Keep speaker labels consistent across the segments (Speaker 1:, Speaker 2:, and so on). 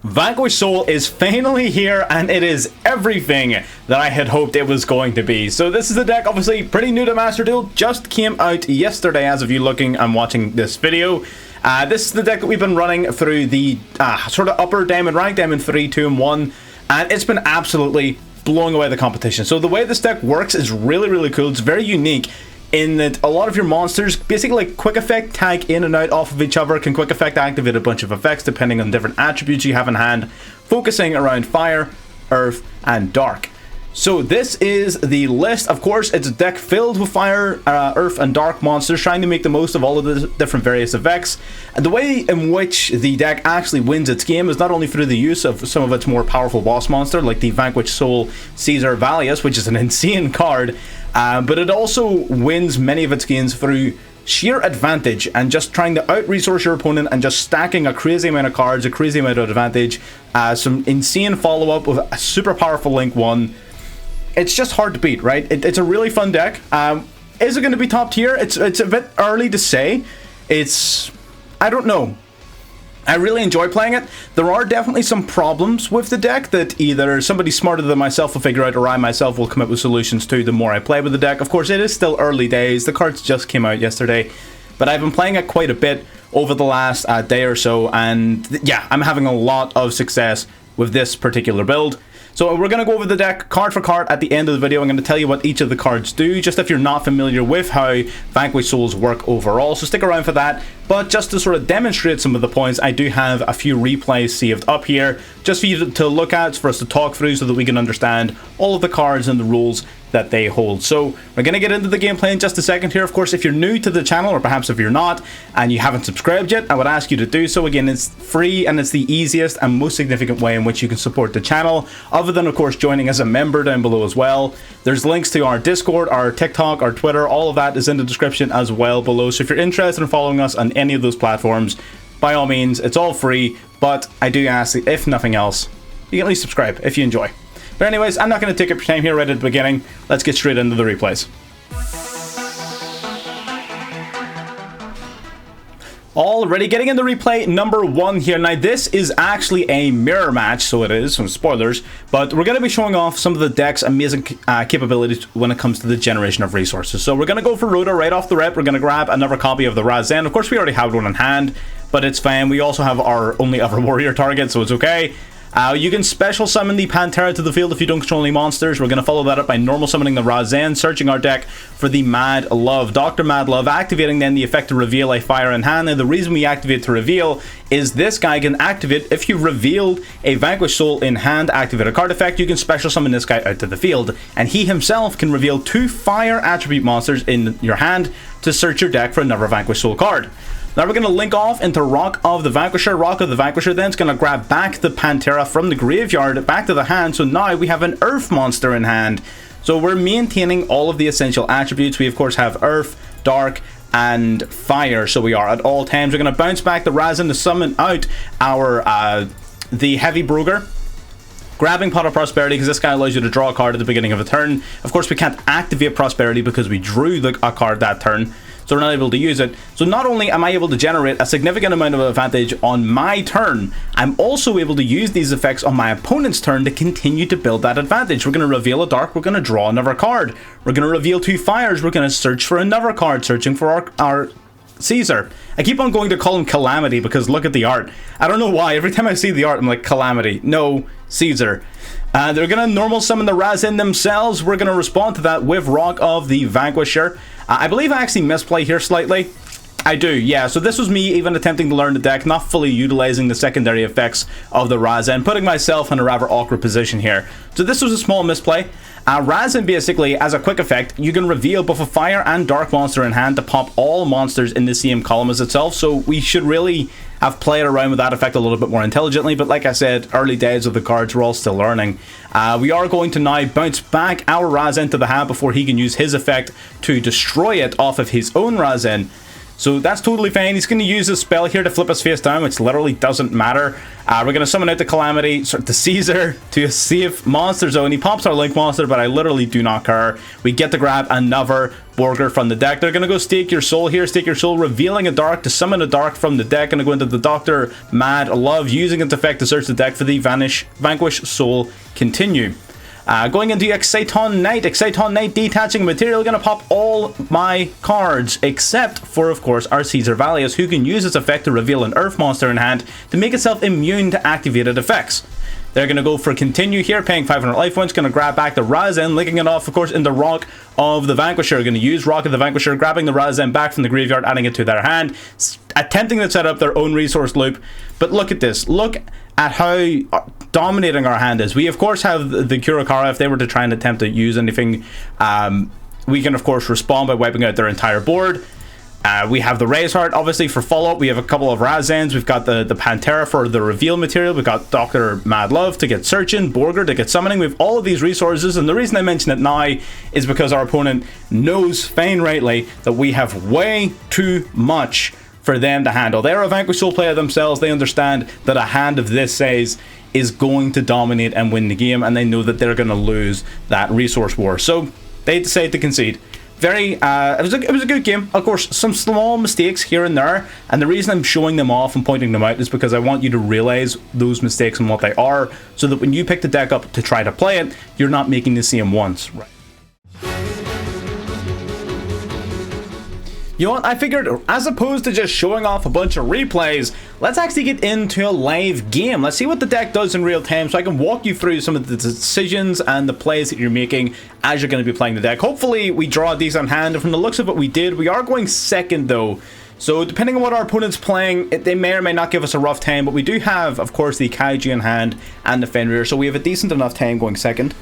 Speaker 1: Vanquish Soul is finally here, and it is everything that I had hoped it was going to be. So this is the deck, obviously pretty new to Master Duel, just came out yesterday as of you looking and watching this video. This is the deck that we've been running through the sort of upper Diamond rank, Diamond 3, 2, and 1, and it's been absolutely blowing away the competition. So the way this deck works is really cool. It's very unique in that a lot of your monsters basically like quick effect tag in and out off of each other, can quick effect activate a bunch of effects depending on different attributes you have in hand, focusing around fire, earth, and dark. So this is the list. Of course, it's a deck filled with fire, earth, and dark monsters, trying to make the most of all of the different various effects. And the way in which the deck actually wins its game is not only through the use of some of its more powerful boss monster, like the Vanquish Soul Caesar Valius, which is an insane card, but it also wins many of its games through sheer advantage and just trying to out-resource your opponent and just stacking a crazy amount of cards, a crazy amount of advantage, some insane follow-up with a super powerful Link 1. It's just hard to beat, right? It's a really fun deck. Is it going to be top tier? It's a bit early to say. I don't know. I really enjoy playing it. There are definitely some problems with the deck that either somebody smarter than myself will figure out, or I myself will come up with solutions to the more I play with the deck. Of course, it is still early days. The cards just came out yesterday, but I've been playing it quite a bit over the last day or so, and yeah, I'm having a lot of success with this particular build. So we're going to go over the deck card for card at the end of the video. I'm going to tell you what each of the cards do, just if you're not familiar with how Vanquish Souls work overall. So stick around for that. But just to sort of demonstrate some of the points, I do have a few replays saved up here, just for you to look at, for us to talk through so that we can understand all of the cards and the rules that they hold. So we're going to get into the gameplay in just a second here. Of course, if you're new to the channel, or perhaps if you're not and you haven't subscribed yet, I would ask you to do so. Again, it's free and it's the easiest and most significant way in which you can support the channel, other than of course joining as a member down below as well. There's links to our Discord, our TikTok, our Twitter, all of that is in the description as well below. So if you're interested in following us on any of those platforms, by all means, it's all free, but I do ask that if nothing else, you can at least subscribe if you enjoy. But anyways, I'm not going to take up your time here right at the beginning. Let's get straight into the replays. Already getting into replay number 1 here. Now this is actually a mirror match, so it is, some spoilers, but we're going to be showing off some of the deck's amazing capabilities when it comes to the generation of resources. So we're going to go for Rhoda right off the rip. We're going to grab another copy of the Razen. Of course we already have one in hand, but it's fine. We also have our only other warrior target, so it's okay. You can special summon the Pantera to the field if you don't control any monsters. We're going to follow that up by normal summoning the Razen, searching our deck for the Mad Love, Dr. Mad Love, activating then the effect to reveal a fire in hand. And the reason we activate to reveal is this guy can activate if you revealed a Vanquish Soul in hand, activate a card effect, you can special summon this guy out to the field. And he himself can reveal 2 fire attribute monsters in your hand to search your deck for another Vanquish Soul card. Now we're going to link off into Rock of the Vanquisher. Rock of the Vanquisher then is going to grab back the Pantera from the graveyard back to the hand. So now we have an Earth monster in hand. So we're maintaining all of the essential attributes. We of course have Earth, Dark, and Fire. So we are at all times. We're going to bounce back the Razen to summon out our the Heavy Broger. Grabbing Pot of Prosperity, because this guy allows you to draw a card at the beginning of a turn. Of course we can't activate Prosperity because we drew a card that turn, so we're not able to use it. So not only am I able to generate a significant amount of advantage on my turn, I'm also able to use these effects on my opponent's turn to continue to build that advantage. We're going to reveal a Dark, we're going to draw another card. We're going to reveal 2 fires, we're going to search for another card, searching for our Caesar. I keep on going to call him Calamity because look at the art. I don't know why. Every time I see the art, I'm like, Calamity. No, Caesar. They're going to normal summon the Razen themselves. We're going to respond to that with Rock of the Vanquisher. I believe I actually misplay here slightly. I do, yeah. So this was me even attempting to learn the deck, not fully utilizing the secondary effects of the Razen, putting myself in a rather awkward position here. So this was a small misplay. Razen basically, as a quick effect, you can reveal both a fire and dark monster in hand to pop all monsters in the same column as itself. So we should really have played around with that effect a little bit more intelligently. But like I said, early days of the cards, we're all still learning. We are going to now bounce back our Razen to the hand before he can use his effect to destroy it off of his own Razen. So that's totally fine. He's going to use his spell here to flip us face down, which literally doesn't matter. We're going to summon out the Calamity, the Caesar, to a safe monster zone. He pops our Link monster, but I literally do not care. We get to grab another Borger from the deck. They're going to go Stake Your Soul here. Stake Your Soul, revealing a Dark to summon a Dark from the deck. Going to go into the Dr. Mad Love, using its effect to search the deck for the Vanquish Soul Continue. Going into Exciton Knight. Exciton Knight detaching material, going to pop all my cards except for, of course, our Caesar Valius, who can use its effect to reveal an Earth monster in hand to make itself immune to activated effects. They're going to go for Continue here, paying 500 life points. Going to grab back the Razen, linking it off, of course, in the Rock of the Vanquisher. Going to use Rock of the Vanquisher, grabbing the Razen back from the graveyard, adding it to their hand, attempting to set up their own resource loop. But look at this. Look at how dominating our hand is. We, of course, have the Kurakara. If they were to try and attempt to use anything, we can, of course, respond by wiping out their entire board. We have the Razeheart, obviously, for follow-up. We have a couple of Razens. We've got the Pantera for the reveal material. We've got Dr. Mad Love to get searching, Borger to get summoning. We have all of these resources, and the reason I mention it now is because our opponent knows, fine rightly, that we have way too much for them to handle. They're a Vanquish Soul player themselves. They understand that a hand of this size is going to dominate and win the game, and they know that they're going to lose that resource war. So they decide to concede. It was a good game. Of course, some small mistakes here and there, and the reason I'm showing them off and pointing them out is because I want you to realize those mistakes and what they are, so that when you pick the deck up to try to play it, you're not making the same ones. Right. You know what, I figured as opposed to just showing off a bunch of replays, let's actually get into a live game. Let's see what the deck does in real time so I can walk you through some of the decisions and the plays that you're making as you're going to be playing the deck. Hopefully we draw a decent hand, and from the looks of it we did. We are going second though, so depending on what our opponent's playing, they may or may not give us a rough time, but we do have, of course, the Kaiju in hand and the Fenrir, so we have a decent enough time going second.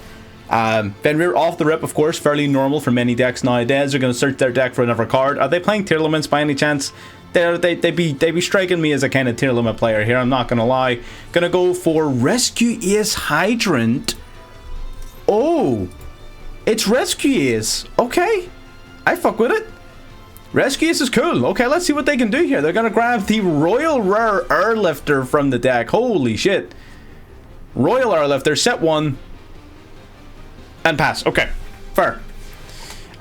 Speaker 1: Fenrir off the rip, of course, fairly normal for many decks nowadays. They're going to search their deck for another card. Are they playing tier limits by any chance? They'd be striking me as a kind of tier limit player here, I'm not going to lie. Going to go for Rescue Ace Hydrant. Oh, it's Rescue Ace. Okay, I fuck with it. Rescue Ace is cool. Okay, let's see what they can do here. They're going to grab the Royal Rare Airlifter from the deck. Holy shit. Royal Airlifter, set 1. And pass. Okay, fair.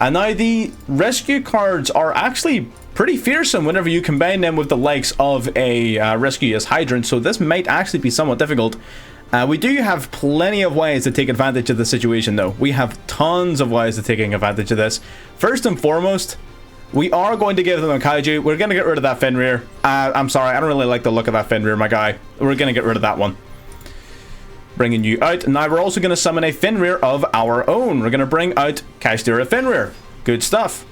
Speaker 1: And now the rescue cards are actually pretty fearsome whenever you combine them with the likes of a Rescue Ace Hydrant, so this might actually be somewhat difficult. We do have plenty of ways to take advantage of the situation though. We have tons of ways of taking advantage of this. First and foremost, we are going to give them a Kaiju. We're going to get rid of that Fenrir. I'm sorry, I don't really like the look of that Fenrir, my guy. We're going to get rid of that one. Bringing you out. Now we're also going to summon a Fenrir of our own. We're going to bring out Kaistira Fenrir. Good stuff.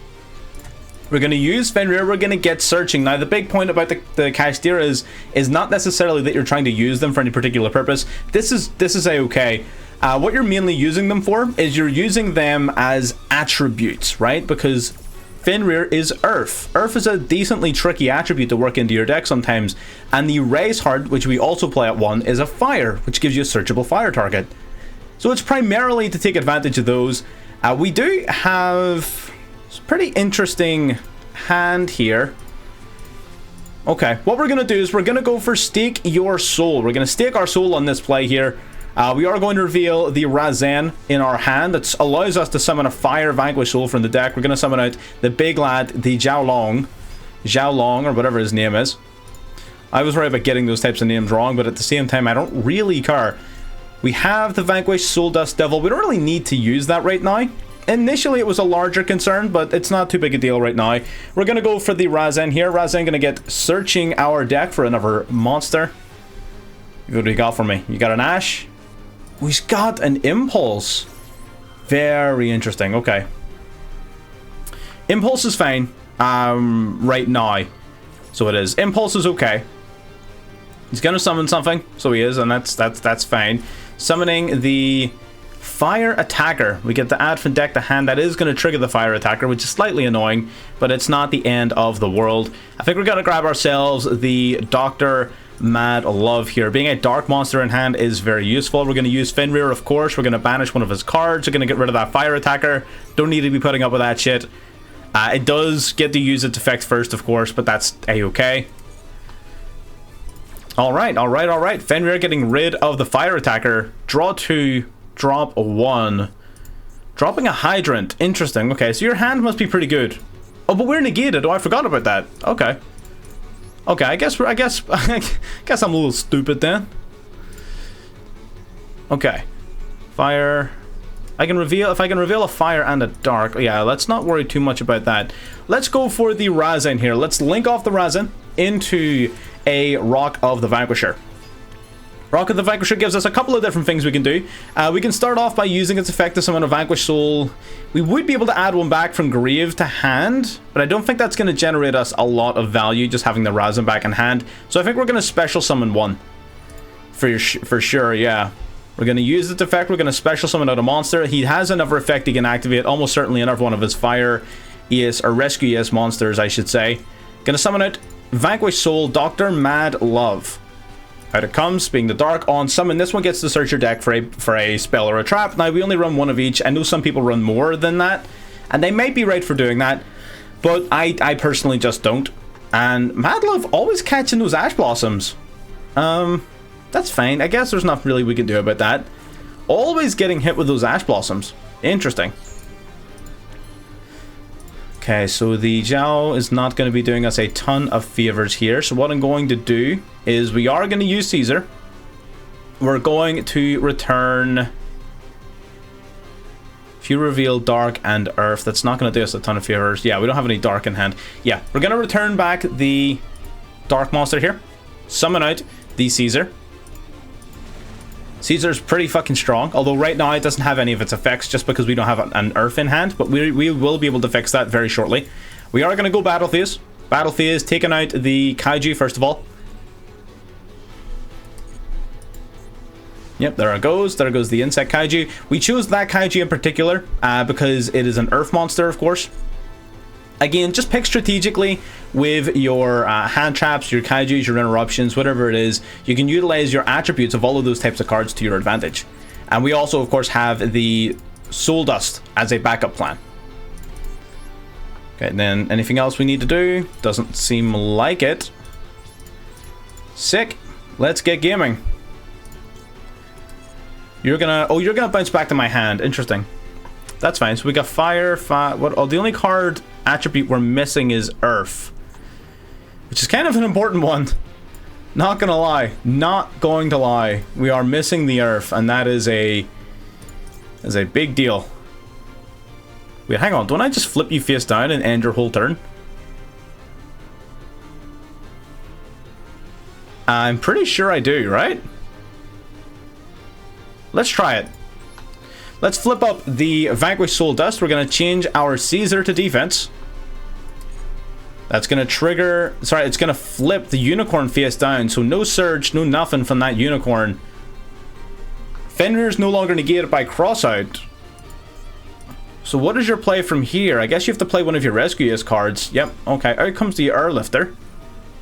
Speaker 1: We're going to use Fenrir. We're going to get searching. Now the big point about the Kaistiras is not necessarily that you're trying to use them for any particular purpose. This is a-okay. What you're mainly using them for is you're using them as attributes, right? Because Fenrir is Earth. Earth is a decently tricky attribute to work into your deck sometimes. And the Razeheart, which we also play at 1, is a fire, which gives you a searchable fire target. So it's primarily to take advantage of those. We do have a pretty interesting hand here. Okay, what we're going to do is we're going to go for Stake Your Soul. We're going to stake our soul on this play here. We are going to reveal the Razen in our hand. That allows us to summon a Fire Vanquish Soul from the deck. We're going to summon out the big lad, the Xiaolong, or whatever his name is. I was worried about getting those types of names wrong, but at the same time, I don't really care. We have the Vanquish Soul Dust Devil. We don't really need to use that right now. Initially, it was a larger concern, but it's not too big a deal right now. We're going to go for the Razen here. Razen going to get searching our deck for another monster. What do you got for me? You got an Ash? We've got an Impulse. Very interesting. Okay. Impulse is fine right now. So it is. Impulse is okay. He's going to summon something. So he is, and that's fine. Summoning the Fire Attacker. We get to add from deck to hand. That is going to trigger the Fire Attacker, which is slightly annoying, but it's not the end of the world. I think we're going to grab ourselves the Dr. Mad Love here. Being a dark monster in hand is very useful. We're going to use Fenrir, of course. We're going to banish one of his cards. We're going to get rid of that Fire Attacker. Don't need to be putting up with that shit. It does get to use its effect first, of course, but that's a-okay. Alright, alright, alright. Fenrir getting rid of the fire attacker. Draw 2, drop 1. Dropping a hydrant. Interesting. Okay, so your hand must be pretty good. Oh, but we're negated. Oh, I forgot about that. Okay. Okay, I guess I guess I'm a little stupid then. Okay. Fire. I can reveal, if I can reveal a fire and a dark. Yeah, let's not worry too much about that. Let's go for the Razin here. Let's link off the Razin into a Rock of the Vanquisher. Rock of the Vanquisher gives us a couple of different things we can do. We can start off by using its effect to summon a Vanquished Soul. We would be able to add one back from Grave to hand, but I don't think that's going to generate us a lot of value, just having the Razin back in hand. So I think we're going to special summon one. For sure, yeah. We're going to use its effect, we're going to special summon out a monster. He has another effect he can activate, almost certainly another one of his Fire ES, or Rescue ES monsters, I should say. Going to summon out Vanquished Soul, Dr. Mad Love. Out it comes, being the dark on summon. This one gets to search your deck for a spell or a trap. Now, we only run one of each. I know some people run more than that, and they might be right for doing that, but I personally just don't. And Mad Love always catching those Ash Blossoms. That's fine. I guess there's nothing really we can do about that. Always getting hit with those Ash Blossoms. Interesting. Okay, so the Zhao is not going to be doing us a ton of favors here. So what I'm going to do is we are going to use Caesar. We're going to return... If you reveal Dark and Earth, that's not going to do us a ton of favors. Yeah, we don't have any Dark in hand. Yeah, we're going to return back the Dark monster here. Summon out the Caesar. Caesar's pretty fucking strong, although right now it doesn't have any of its effects just because we don't have an Earth in hand, but we will be able to fix that very shortly. We are going to go Battle Phase. Battle Phase, taking out the Kaiju first of all. Yep, there it goes. There goes the Insect Kaiju. We chose that Kaiju in particular because it is an Earth monster, of course. Again, just pick strategically with your hand traps, your kaijus, your interruptions, whatever it is. You can utilize your attributes of all of those types of cards to your advantage. And we also, of course, have the Soul Dust as a backup plan. Okay, then anything else we need to do? Doesn't seem like it. Sick. Let's get gaming. You're gonna bounce back to my hand. Interesting. That's fine. So we got fire. What? Oh, the only card attribute we're missing is Earth, which is kind of an important one. Not gonna lie. Not going to lie. We are missing the Earth, and that is a big deal. Wait, hang on. Don't I just flip you face down and end your whole turn? I'm pretty sure I do, right? Let's try it. Let's flip up the Vanquished Soul Dust. We're going to change our Caesar to defense. That's going to trigger... Sorry, it's going to flip the Unicorn face down. So no surge, no nothing from that Unicorn. Fenrir's no longer negated by Crossout. So what is your play from here? I guess you have to play one of your Rescue Ace cards. Yep, okay. Out comes the Airlifter.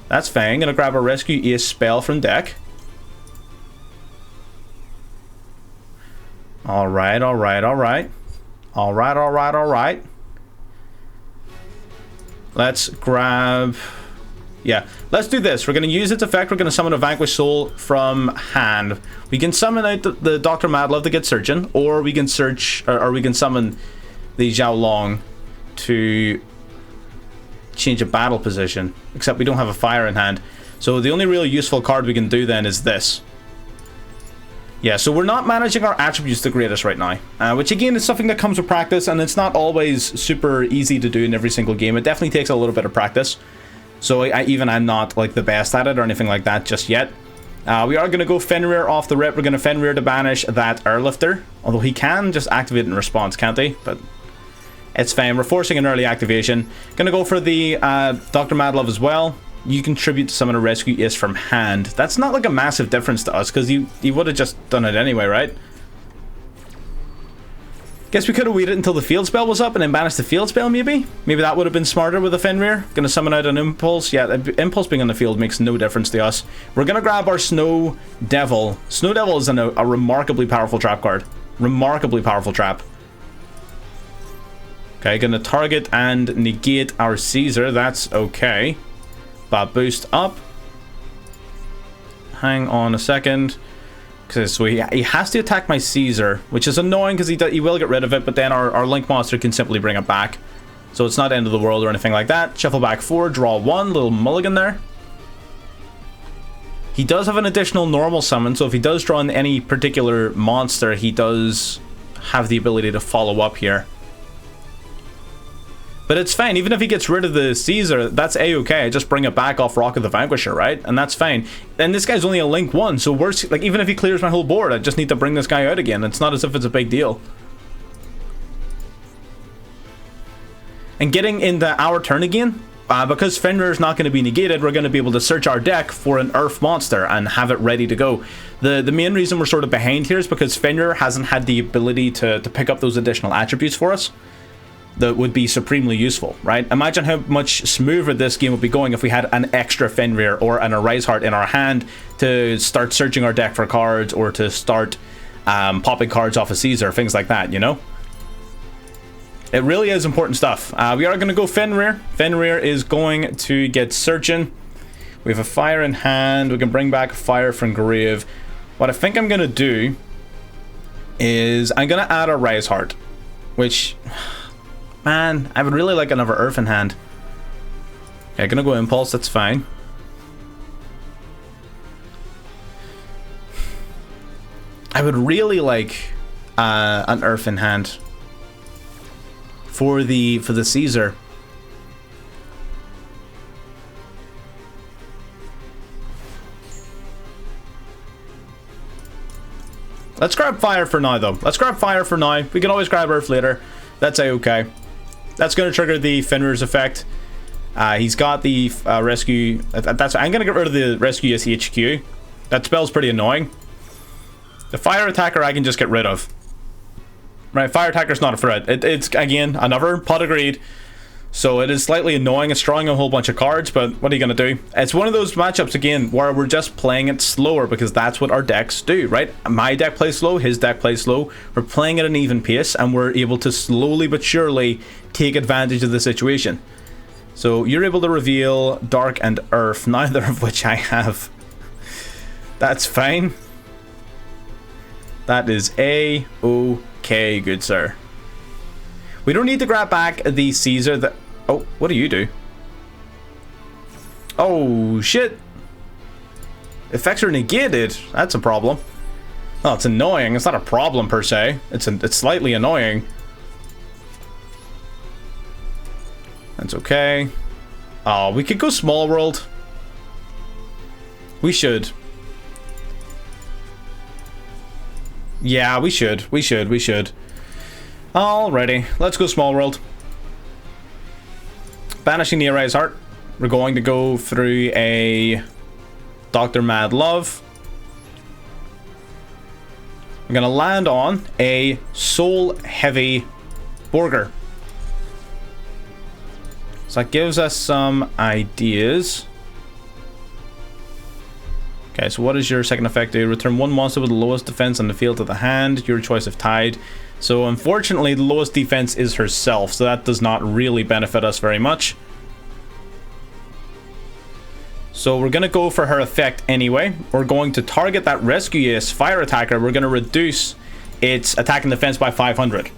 Speaker 1: That's fine. Going to grab a Rescue Ace spell from deck. Alright, alright, alright. Alright, alright, alright. Let's grab... Yeah, let's do this. We're going to use its effect. We're going to summon a Vanquished Soul from hand. We can summon out the Dr. Madlove to get searching, or we can search, or we can summon the Zhao Long to change a battle position. Except we don't have a fire in hand. So the only real useful card we can do then is this. Yeah, so we're not managing our attributes the greatest right now, which again is something that comes with practice, and it's not always super easy to do in every single game. It definitely takes a little bit of practice. So I'm not like the best at it or anything like that just yet. We are going to go Fenrir off the rip. We're going to Fenrir to banish that Airlifter, although he can just activate in response, can't he? But it's fine. We're forcing an early activation. Going to go for the Dr. Madlove as well. You contribute to summon a Rescue Ace from hand. That's not like a massive difference to us, because you would have just done it anyway, right? Guess we could have waited until the field spell was up and then banished the field spell, maybe? Maybe that would have been smarter with a Fenrir. Gonna summon out an Impulse. Yeah, Impulse being on the field makes no difference to us. We're gonna grab our Snow Devil. Snow Devil is a remarkably powerful trap card. Remarkably powerful trap. Okay, gonna target and negate our Caesar. That's okay. But boost up. Hang on a second. So he has to attack my Caesar, which is annoying because he will get rid of it, but then our Link Monster can simply bring it back. So it's not end of the world or anything like that. Shuffle back 4, draw 1, little mulligan there. He does have an additional normal summon, so if he does draw in any particular monster, he does have the ability to follow up here. But it's fine, even if he gets rid of the Caesar, that's a-okay. Just bring it back off Rock of the Vanquisher, right? And that's fine. And this guy's only a Link 1, so worse, like, even if he clears my whole board, I just need to bring this guy out again. It's not as if it's a big deal. And getting into our turn again, because Fenrir is not going to be negated, we're going to be able to search our deck for an Earth monster and have it ready to go. The main reason we're sort of behind here is because Fenrir hasn't had the ability to pick up those additional attributes for us that would be supremely useful, right? Imagine how much smoother this game would be going if we had an extra Fenrir or an Arise Heart in our hand to start searching our deck for cards or to start popping cards off of Caesar, things like that, you know? It really is important stuff. We are going to go Fenrir. Fenrir is going to get searching. We have a fire in hand. We can bring back fire from grave. What I think I'm going to do is I'm going to add a Rise Heart, which, man, I would really like another Earth in hand. Okay, I'm going to go Impulse. That's fine. I would really like an Earth in hand for the Caesar. Let's grab fire for now, though. Let's grab fire for now. We can always grab Earth later. That's a-okay. That's going to trigger the Fenrir's effect. He's got the rescue. I'm going to get rid of the rescue SHQ. That spell's pretty annoying. The fire attacker I can just get rid of. Right, fire attacker's not a threat. It's, again, another pot of greed. So it is slightly annoying. It's drawing a whole bunch of cards, but what are you going to do? It's one of those matchups, again, where we're just playing it slower because that's what our decks do, right? My deck plays slow, his deck plays slow. We're playing at an even pace, and we're able to slowly but surely take advantage of the situation. So you're able to reveal Dark and Earth, neither of which I have. That's fine. That is a-okay, good sir. We don't need to grab back the Caesar that... Oh, what do you do? Oh, shit. Effects are negated. That's a problem. Oh, it's annoying. It's not a problem, per se. It's slightly annoying. That's okay. Oh, we could go Small World. We should. Yeah, we should. We should. Alrighty, let's go Small World. Banishing the Arise Heart. We're going to go through a Dr. Mad Love. We're going to land on a Soul Heavy Borger. So that gives us some ideas. Okay, so what does your second effect do? Return one monster with the lowest defense on the field to the hand. Your choice of Tide. So unfortunately, the lowest defense is herself, so that does not really benefit us very much. So we're going to go for her effect anyway. We're going to target that Rescue Ace Fire Attacker. We're going to reduce its attack and defense by 500.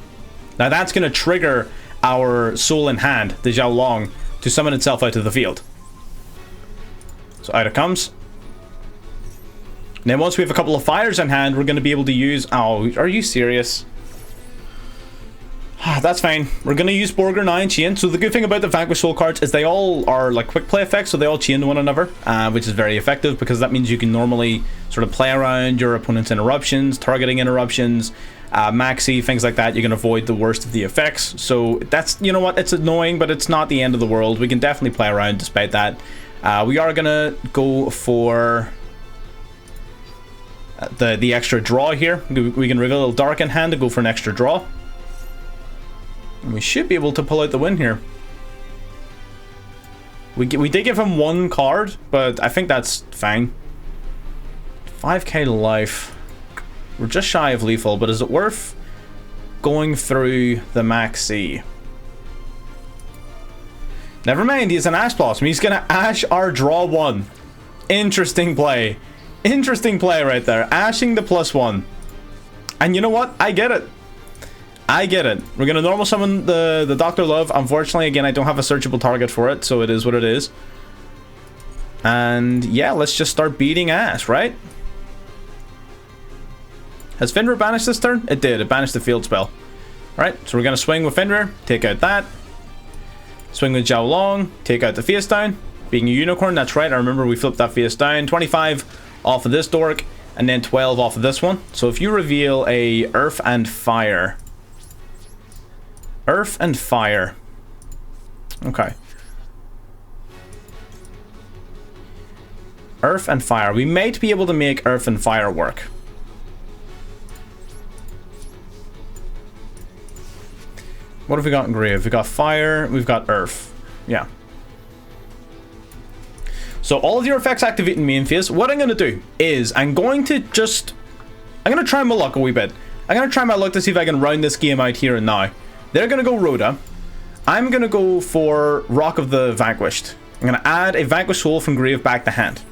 Speaker 1: Now that's going to trigger our Soul in Hand, the Zhao Long, to summon itself out of the field. So out it comes. Now once we have a couple of fires in hand, we're going to be able to use... Oh, are you serious? That's fine. We're going to use Borger now and Chain. So the good thing about the Vanquish Soul cards is they all are like quick play effects, so they all chain to one another, which is very effective because that means you can normally sort of play around your opponent's interruptions, targeting interruptions, maxi, things like that. You can avoid the worst of the effects. So that's, you know what, it's annoying, but it's not the end of the world. We can definitely play around despite that. We are going to go for the extra draw here. We can reveal Dark in hand to go for an extra draw. And we should be able to pull out the win here. We did give him one card, but I think that's fine. 5k life. We're just shy of lethal, but is it worth going through the maxi? Never mind, he's an Ash Blossom. He's gonna Ash our draw 1. Interesting play. Interesting play right there. Ashing the +1. And you know what? I get it. I get it. We're gonna normal summon the Dr. Love. Unfortunately, again, I don't have a searchable target for it, so it is what it is. And yeah, let's just start beating ass, right? Has Fenrir banished this turn? It did. It banished the field spell. Alright, so we're gonna swing with Fenrir, take out that. Swing with Zhao Long, take out the face down. Being a unicorn, that's right. I remember we flipped that face down. 25 off of this dork, and then 12 off of this one. So if you reveal a Earth and Fire. Earth and Fire. Okay. Earth and Fire. We might be able to make Earth and Fire work. What have we got in Grave? We've got Fire, we've got Earth. Yeah. So all of your effects activate in main phase. What I'm going to do is I'm going to try my luck a wee bit. I'm going to try my luck to see if I can round this game out here and now. They're going to go Rhoda. I'm going to go for Rock of the Vanquished. I'm going to add a Vanquished Soul from Grave back to hand.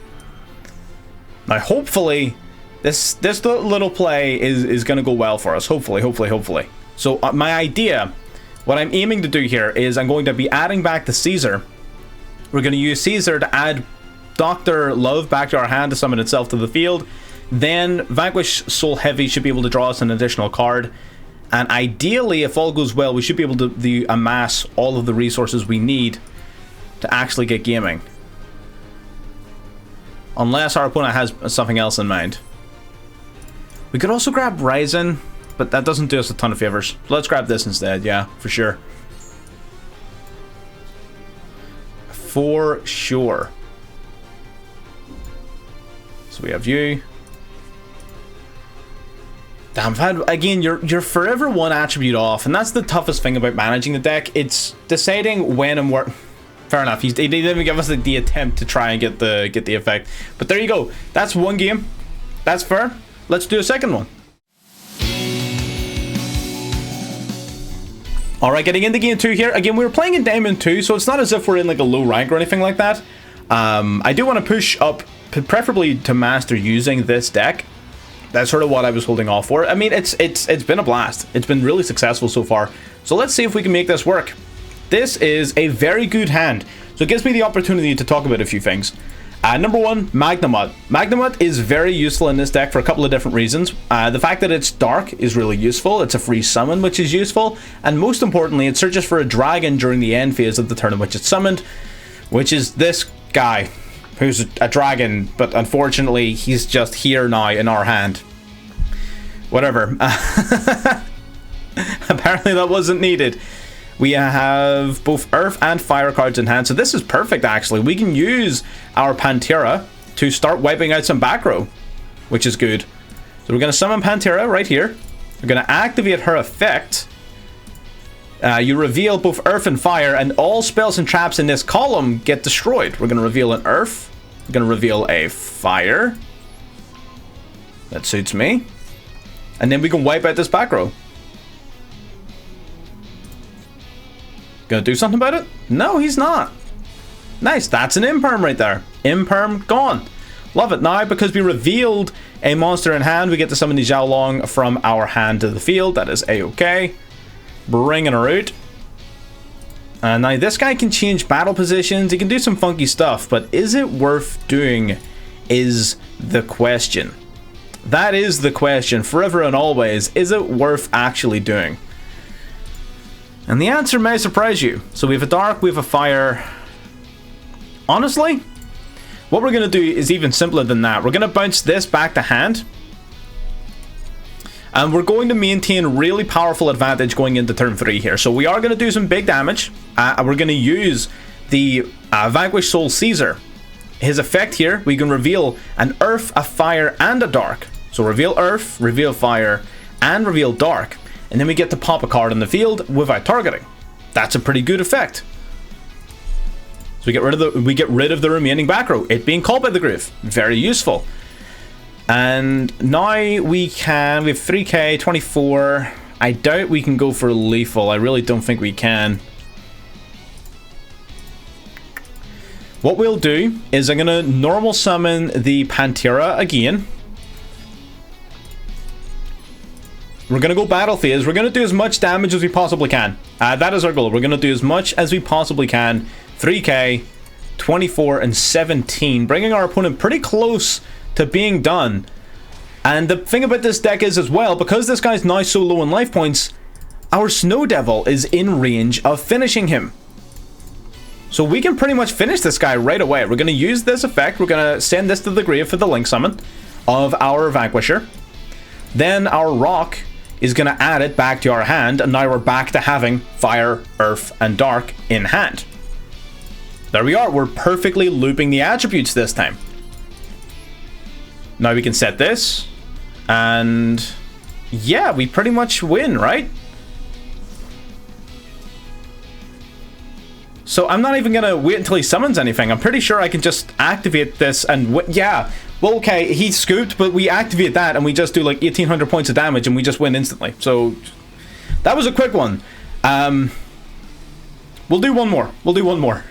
Speaker 1: Now, hopefully, this little play is going to go well for us. Hopefully. So, my idea, what I'm aiming to do here is I'm going to be adding back the Caesar. We're going to use Caesar to add Dr. Love back to our hand to summon itself to the field. Then, Vanquish Soul Heavy should be able to draw us an additional card. And ideally, if all goes well, we should be able to amass all of the resources we need to actually get gaming. Unless our opponent has something else in mind. We could also grab Ryzen, but that doesn't do us a ton of favors. So let's grab this instead, yeah, for sure. For sure. So we have you. Damn, again, you're forever one attribute off, and that's the toughest thing about managing the deck. It's deciding when and where. Fair enough. He didn't even give us the attempt to try and get the effect. But there you go. That's one game. That's fair. Let's do a second one. All right, getting into game 2 here. Again, we were playing in Diamond 2, so it's not as if we're in like a low rank or anything like that. I do want to push up, preferably to master using this deck. That's sort of what I was holding off for. I mean, it's been a blast. It's been really successful so far. So let's see if we can make this work. This is a very good hand. So it gives me the opportunity to talk about a few things. Number one, Magnamut. Magnamut is very useful in this deck for a couple of different reasons. The fact that it's dark is really useful. It's a free summon, which is useful. And most importantly, it searches for a dragon during the end phase of the turn in which it's summoned, which is this guy, who's a dragon, but unfortunately, he's just here now in our hand. Whatever. Apparently that wasn't needed. We have both Earth and Fire cards in hand, so this is perfect, actually. We can use our Pantera to start wiping out some back row, which is good. So we're going to summon Pantera right here. We're going to activate her effect. You reveal both Earth and Fire, and all spells and traps in this column get destroyed. We're going to reveal an Earth. We're going to reveal a Fire. That suits me. And then we can wipe out this back row. Gonna do something about it? No, he's not. Nice, that's an Imperm right there. Imperm gone. Love it. Now, because we revealed a monster in hand, we get to summon the Zhao Long from our hand to the field. That is A-okay. Bringing her out. And now this guy can change battle positions. He can do some funky stuff, but is it worth doing is the question. That is the question, forever and always. Is it worth actually doing? And the answer may surprise you. So we have a dark, we have a fire. Honestly, what we're going to do is even simpler than that. We're going to bounce this back to hand. And we're going to maintain really powerful advantage going into turn 3 here. So we are going to do some big damage. We're going to use the Vanquish Soul Caesar. His effect here, we can reveal an Earth, a Fire, and a Dark. So reveal Earth, reveal Fire, and reveal Dark. And then we get to pop a card in the field without targeting. That's a pretty good effect. So we get rid of the remaining back row, it being called by the Grave. Very useful. And now we have 3k, 24. I doubt we can go for lethal. I really don't think we can. What we'll do is I'm going to normal summon the Pantera again. We're going to go battle phase. We're going to do as much damage as we possibly can. That is our goal. We're going to do as much as we possibly can. 3k, 24, and 17. Bringing our opponent pretty close to being done. And the thing about this deck is as well, because this guy's now so low in life points, our Snow Devil is in range of finishing him. So we can pretty much finish this guy right away. We're going to use this effect. We're going to send this to the grave for the Link Summon of our Vanquisher. Then our Rock is going to add it back to our hand, and now we're back to having Fire, Earth, and Dark in hand. There we are. We're perfectly looping the attributes this time. Now we can set this, and yeah, we pretty much win, right? So I'm not even gonna wait until he summons anything. I'm pretty sure I can just activate this and yeah. Well, okay, he scooped, but we activate that and we just do like 1800 points of damage and we just win instantly. So that was a quick one. We'll do one more. We'll do one more.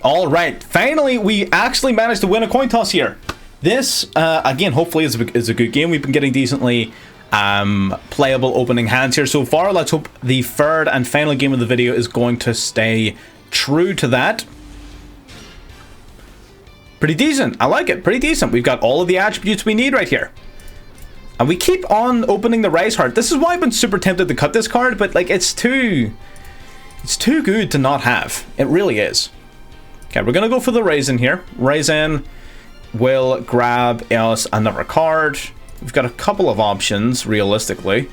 Speaker 1: All right, finally we actually managed to win a coin toss here. This again, hopefully is a good game. We've been getting decently playable opening hands here so far. Let's hope the third and final game of the video is going to stay true to that. Pretty decent. I like it. Pretty decent. We've got all of the attributes we need right here. And we keep on opening the Rise Heart. This is why I've been super tempted to cut this card, but like it's too good to not have. It really is. Okay, we're gonna go for the Raisin here. Raisin will grab us another card. We've got a couple of options, realistically.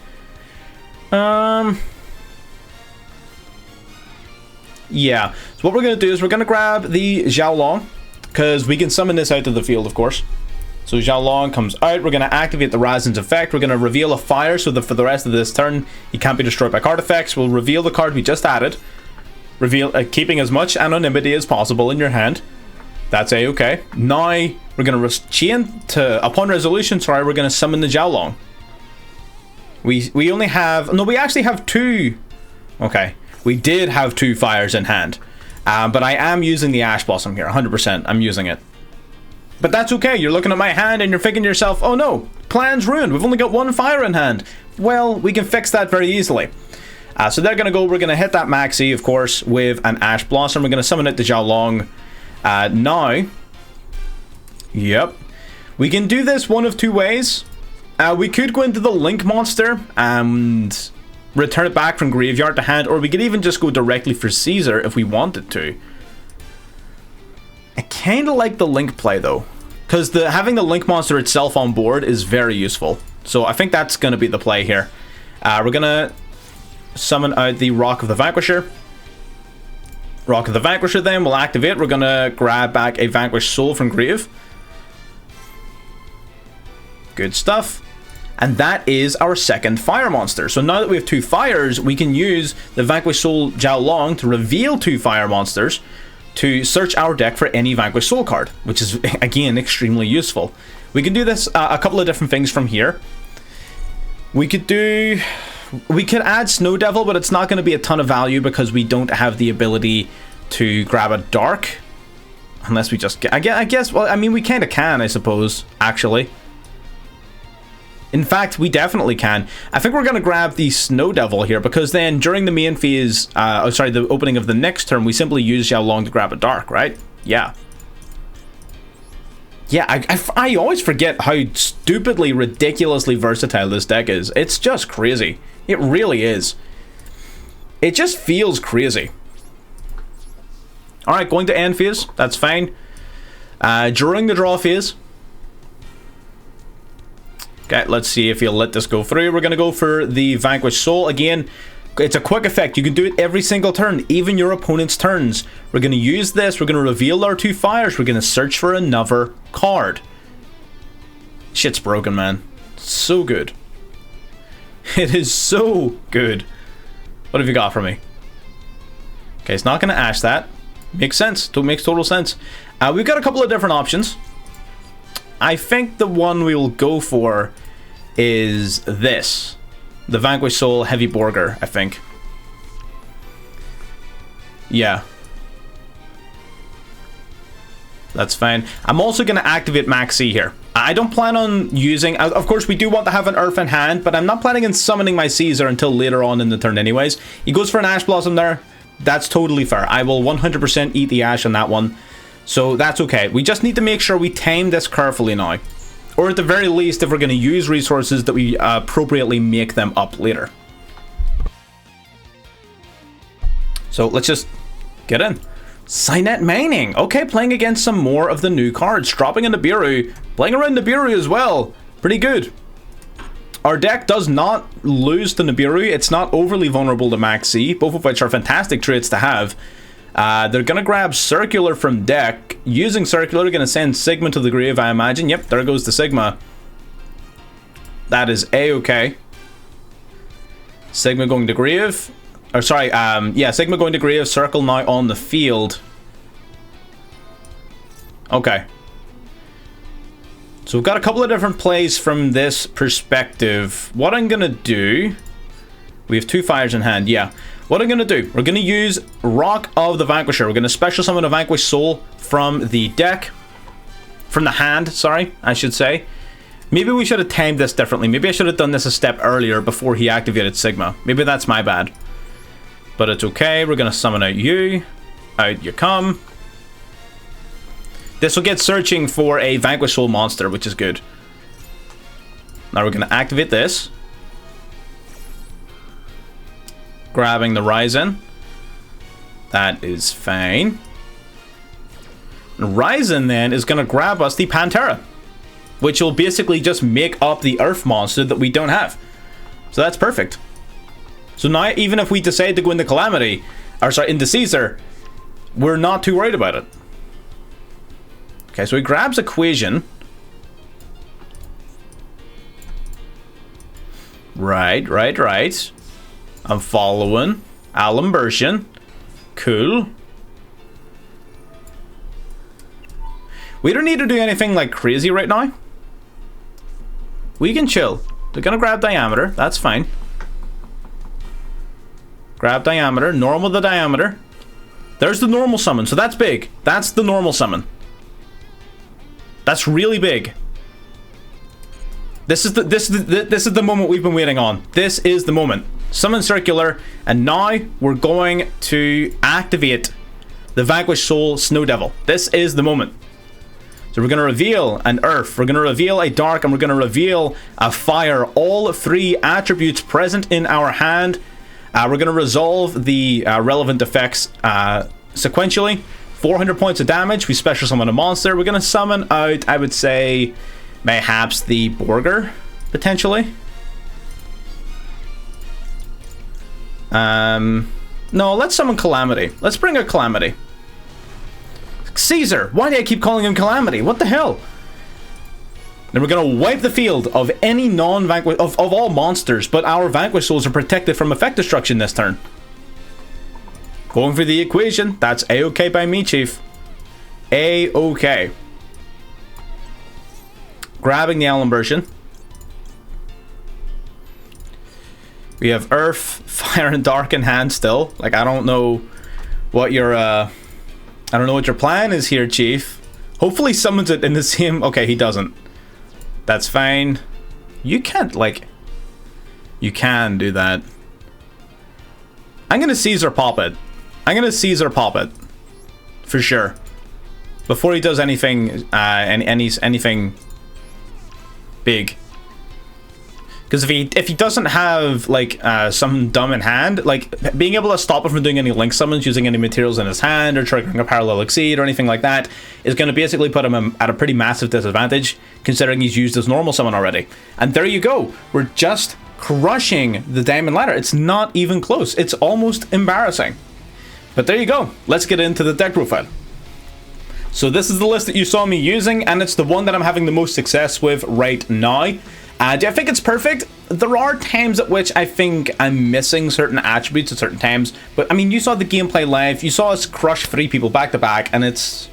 Speaker 1: Yeah. So what we're going to do is we're going to grab the Xiaolong, because we can summon this out to the field, of course. So Xiaolong comes out. We're going to activate the Razin's effect. We're going to reveal a fire so that for the rest of this turn, he can't be destroyed by card effects. We'll reveal the card we just added. Reveal, keeping as much anonymity as possible in your hand. That's a-okay. Now, we're going to chain to, upon resolution, sorry, we're going to summon the Xiaolong. We only have, no, we actually have two. Okay, we did have two fires in hand. But I am using the Ash Blossom here, 100%, I'm using it. But that's okay, you're looking at my hand and you're thinking to yourself, oh no, plan's ruined, we've only got one fire in hand. Well, we can fix that very easily. So they're going to go, we're going to hit that Maxi, of course, with an Ash Blossom. We're going to summon it to Xiaolong. Now, yep, we can do this one of two ways. We could go into the Link monster and return it back from graveyard to hand, or we could even just go directly for Caesar if we wanted to. I kind of like the Link play though, because having the Link monster itself on board is very useful. So I think that's going to be the play here. We're going to summon out the Rock of the Vanquisher. Rock of the Vanquisher then will activate. We're going to grab back a Vanquished Soul from grave. Good stuff. And that is our second fire monster. So now that we have two fires, we can use the Vanquished Soul Xiaolong to reveal two fire monsters to search our deck for any Vanquished Soul card, which is, again, extremely useful. We can do this a couple of different things from here. We could add Snow Devil, but it's not going to be a ton of value because we don't have the ability to grab a Dark. Unless we just get, I guess, well, I mean, we kind of can, I suppose, actually. In fact, we definitely can. I think we're going to grab the Snow Devil here, because then during the main phase, the opening of the next turn, we simply use Xiaolong to grab a Dark, right? Yeah. Yeah, I always forget how stupidly, ridiculously versatile this deck is. It's just crazy. It really is. It just feels crazy. Alright, going to end phase. That's fine. During the draw phase. Okay, let's see if he'll let this go through. We're going to go for the Vanquished Soul. Again, it's a quick effect. You can do it every single turn, even your opponent's turns. We're going to use this. We're going to reveal our two fires. We're going to search for another card. Shit's broken, man. So good. It is so good. What have you got for me? Okay, it's not going to Ash that. Makes sense. Makes total sense. We've got a couple of different options. I think the one we will go for is this. The Vanquished Soul Heavy Borger, I think. Yeah. That's fine. I'm also going to activate Max C here. I don't plan on using... Of course, we do want to have an Earth in hand, but I'm not planning on summoning my Caesar until later on in the turn anyways. He goes for an Ash Blossom there. That's totally fair. I will 100% eat the Ash on that one. So that's okay. We just need to make sure we time this carefully now. Or at the very least, if we're going to use resources, that we appropriately make them up later. So let's just get in. Signet Mining. Okay, playing against some more of the new cards. Dropping in Nibiru. Playing around Nibiru as well. Pretty good. Our deck does not lose to Nibiru. It's not overly vulnerable to Max C, both of which are fantastic traits to have. They're going to grab Circular from deck. Using Circular, they're going to send Sigma to the grave, I imagine. Yep, there goes the Sigma. That is A-okay. Sigma going to grave. Or sorry, yeah, Sigma going to grave, Circle now on the field. Okay. So we've got a couple of different plays from this perspective. What I'm going to do... We have 2 fires in hand, yeah. What I'm going to do, we're going to use Rock of the Vanquisher. We're going to special summon a Vanquished Soul from the deck. From the hand, sorry, I should say. Maybe we should have timed this differently. Maybe I should have done this a step earlier before he activated Sigma. Maybe that's my bad. But it's okay. We're going to summon out you. Out you come. This will get searching for a Vanquished Soul monster, which is good. Now we're going to activate this. Grabbing the Ryzen. That is fine. And Ryzen then is going to grab us the Pantera, which will basically just make up the Earth monster that we don't have. So that's perfect. So now, even if we decide to go into Calamity, or sorry, into Caesar, we're not too worried about it. Okay, so he grabs Equation. Right. I'm following. Alimbertion. Cool. We don't need to do anything like crazy right now. We can chill. They're gonna grab Diameter. That's fine. Grab Diameter. Normal the Diameter. There's the normal summon. So that's big. That's the normal summon. That's really big. This is the moment we've been waiting on. This is the moment. Summon Circular, and now we're going to activate the Vanquished Soul Snow Devil. This is the moment. So we're going to reveal an Earth, we're going to reveal a Dark, and we're going to reveal a Fire. All 3 attributes present in our hand. We're going to resolve the relevant effects sequentially. 400 points of damage. We special summon a monster. We're going to summon out, I would say, mayhaps the Borger, potentially. No, let's summon Calamity. Let's bring a Calamity. Caesar! Why do I keep calling him Calamity? What the hell? Then we're going to wipe the field of any non-vanquished... Of all monsters, but our Vanquished Souls are protected from effect destruction this turn. Going for the Equation. That's A-okay by me, Chief. A-okay. Grabbing the Alimbertion. We have Earth, Fire, and Dark in hand still. Like, I don't know what your I don't know what your plan is here, Chief. Hopefully summons it in the same... Okay, he doesn't. That's fine. You can't, like... You can do that. I'm gonna Caesar pop it. I'm gonna Caesar pop it. For sure. Before he does anything, anything big. Because if he doesn't have like something dumb in hand, like being able to stop him from doing any link summons using any materials in his hand or triggering a parallel exceed or anything like that is going to basically put him at a pretty massive disadvantage, considering he's used his normal summon already. And there you go. We're just crushing the Diamond Ladder. It's not even close. It's almost embarrassing. But there you go. Let's get into the deck profile. So this is the list that you saw me using, and it's the one that I'm having the most success with right now. Do I think it's perfect? There are times at which I think I'm missing certain attributes at certain times, but I mean, you saw the gameplay live, you saw us crush 3 people back to back, and it's,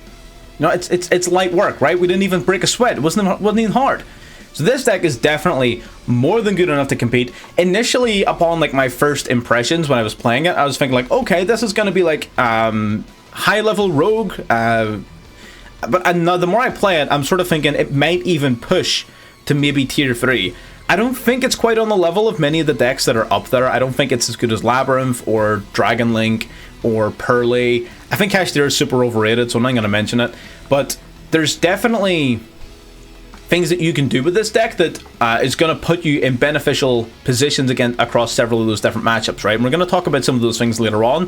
Speaker 1: you know, it's light work, right? We didn't even break a sweat. It wasn't even hard. So this deck is definitely more than good enough to compete. Initially, upon like my first impressions when I was playing it, I was thinking like, okay, this is going to be like high level rogue. But now the more I play it, I'm sort of thinking it might even push to maybe tier 3. I don't think it's quite on the level of many of the decks that are up there. I don't think it's as good as Labyrinth or Dragon Link or Pearly. I think Kashtira is super overrated, so I'm not going to mention it. But there's definitely things that you can do with this deck that is going to put you in beneficial positions again across several of those different matchups, right? And we're going to talk about some of those things later on.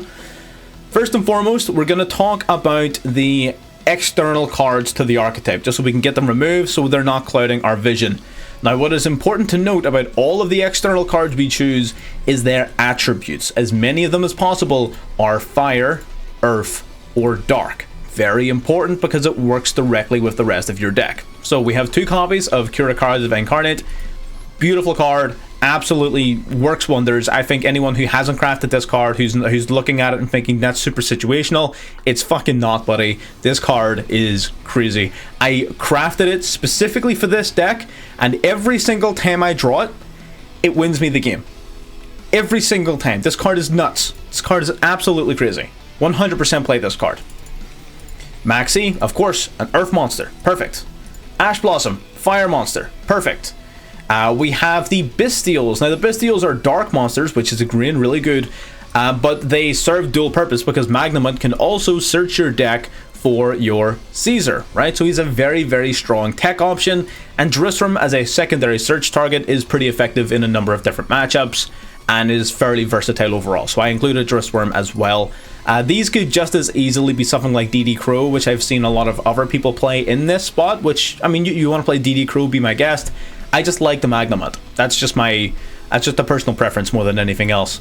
Speaker 1: First and foremost, we're going to talk about the external cards to the archetype, just so we can get them removed so they're not clouding our vision. Now, what is important to note about all of the external cards we choose is their attributes. As many of them as possible are fire, earth, or dark. Very important because it works directly with the rest of your deck. So we have 2 copies of Curacard of Incarnate. Beautiful card, absolutely works wonders. I think anyone who hasn't crafted this card, who's looking at it and thinking that's super situational, it's fucking not, buddy. This card is crazy. I crafted it specifically for this deck, and every single time I draw it, it wins me the game. Every single time. This card is nuts. This card is absolutely crazy. 100% play this card. Maxi, of course, an earth monster. Perfect. Ash Blossom, fire monster. Perfect. We have the Bestials. Now, the Bestials are dark monsters, which is agreeing really good, but they serve dual purpose because Magnamut can also search your deck for your Caesar, right? So he's a very, very strong tech option, and Dristrum as a secondary search target is pretty effective in a number of different matchups and is fairly versatile overall. So I included Dristworm as well. These could just as easily be something like DD Crow, which I've seen a lot of other people play in this spot, which, I mean, you want to play DD Crow, be my guest. I just like the Magnamut. That's just a personal preference more than anything else.